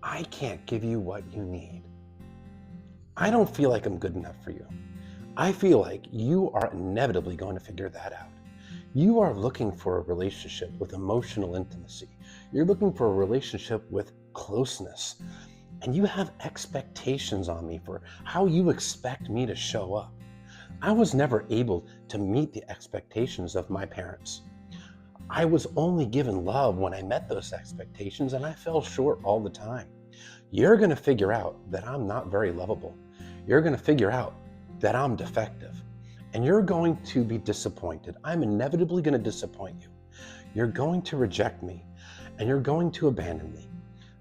I can't give you what you need. I don't feel like I'm good enough for you. I feel like you are inevitably going to figure that out. You are looking for a relationship with emotional intimacy. You're looking for a relationship with closeness. And you have expectations on me for how you expect me to show up. I was never able to meet the expectations of my parents. I was only given love when I met those expectations, and I fell short all the time. You're going to figure out that I'm not very lovable. You're going to figure out that I'm defective. And you're going to be disappointed. I'm inevitably going to disappoint you. You're going to reject me, and you're going to abandon me.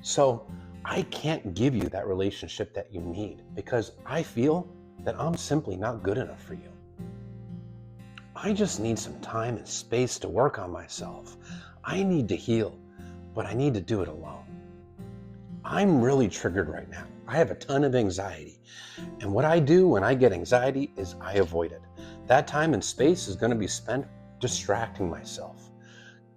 So I can't give you that relationship that you need because I feel that I'm simply not good enough for you. I just need some time and space to work on myself. I need to heal, but I need to do it alone. I'm really triggered right now. I have a ton of anxiety. And what I do when I get anxiety is I avoid it. That time and space is going to be spent distracting myself,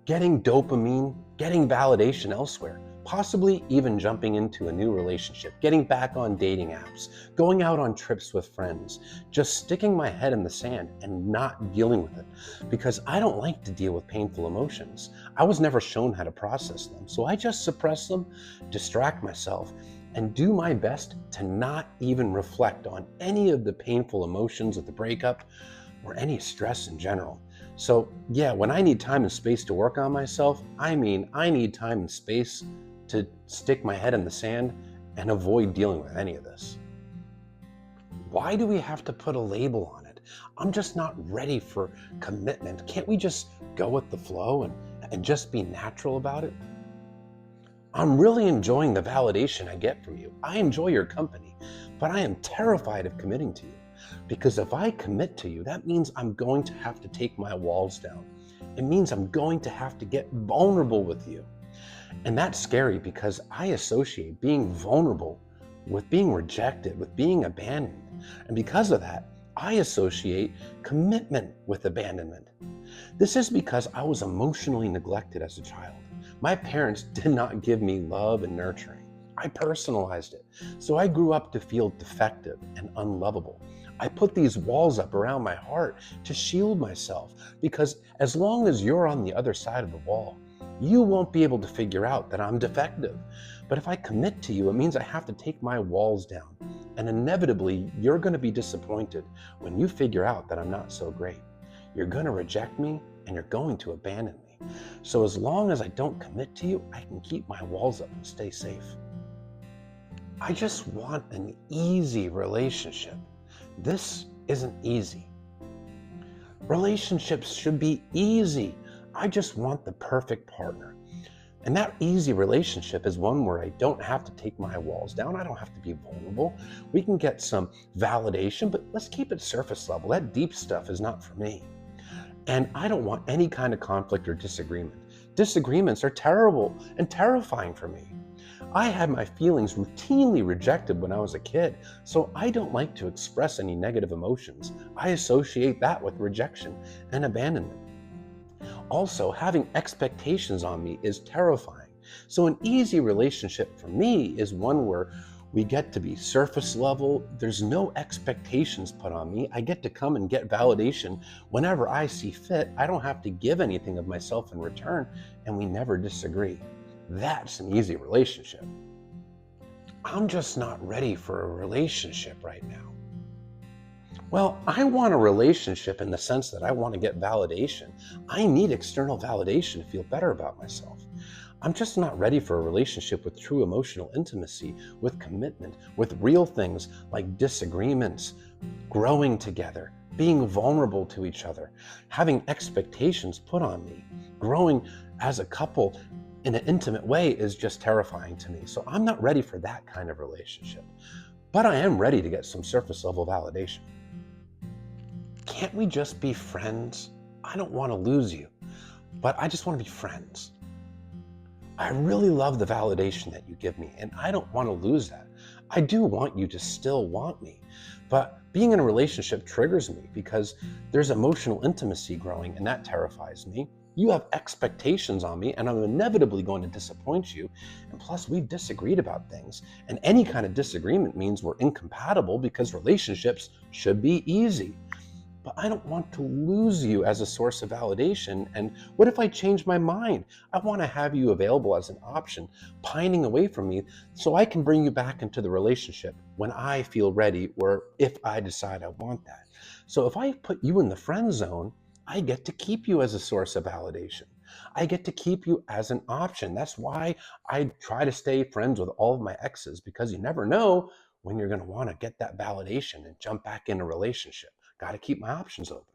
getting dopamine, getting validation elsewhere, possibly even jumping into a new relationship, getting back on dating apps, going out on trips with friends, just sticking my head in the sand and not dealing with it because I don't like to deal with painful emotions. I was never shown how to process them, so I just suppress them, distract myself, and do my best to not even reflect on any of the painful emotions of the breakup or any stress in general. So yeah, when I need time and space to work on myself, I need time and space to stick my head in the sand and avoid dealing with any of this. Why do we have to put a label on it? I'm just not ready for commitment. Can't we just go with the flow and just be natural about it? I'm really enjoying the validation I get from you. I enjoy your company, but I am terrified of committing to you. Because if I commit to you, that means I'm going to have to take my walls down. It means I'm going to have to get vulnerable with you. And that's scary because I associate being vulnerable with being rejected, with being abandoned. And because of that, I associate commitment with abandonment. This is because I was emotionally neglected as a child. My parents did not give me love and nurturing. I personalized it. So I grew up to feel defective and unlovable. I put these walls up around my heart to shield myself because as long as you're on the other side of the wall, you won't be able to figure out that I'm defective. But if I commit to you, it means I have to take my walls down. And inevitably, you're going to be disappointed when you figure out that I'm not so great. You're going to reject me and you're going to abandon me. So as long as I don't commit to you, I can keep my walls up and stay safe. I just want an easy relationship. This isn't easy. Relationships should be easy. I just want the perfect partner. And that easy relationship is one where I don't have to take my walls down. I don't have to be vulnerable. We can get some validation, but let's keep it surface level. That deep stuff is not for me. And I don't want any kind of conflict or disagreement. Disagreements are terrible and terrifying for me. I had my feelings routinely rejected when I was a kid, so I don't like to express any negative emotions. I associate that with rejection and abandonment. Also, having expectations on me is terrifying. So an easy relationship for me is one where we get to be surface level. There's no expectations put on me. I get to come and get validation whenever I see fit. I don't have to give anything of myself in return, and we never disagree. That's an easy relationship. I'm just not ready for a relationship right now. Well, I want a relationship in the sense that I want to get validation. I need external validation to feel better about myself. I'm just not ready for a relationship with true emotional intimacy, with commitment, with real things like disagreements, growing together, being vulnerable to each other, having expectations put on me. Growing as a couple in an intimate way is just terrifying to me. So I'm not ready for that kind of relationship. But I am ready to get some surface level validation. Can't we just be friends? I don't want to lose you, but I just want to be friends. I really love the validation that you give me, and I don't want to lose that. I do want you to still want me, but being in a relationship triggers me because there's emotional intimacy growing, and that terrifies me. You have expectations on me, and I'm inevitably going to disappoint you. And plus, we've disagreed about things. And any kind of disagreement means we're incompatible because relationships should be easy. But I don't want to lose you as a source of validation. And what if I change my mind? I want to have you available as an option, pining away from me so I can bring you back into the relationship when I feel ready or if I decide I want that. So if I put you in the friend zone, I get to keep you as a source of validation. I get to keep you as an option. That's why I try to stay friends with all of my exes, because you never know when you're going to want to get that validation and jump back in a relationship. Got to keep my options open.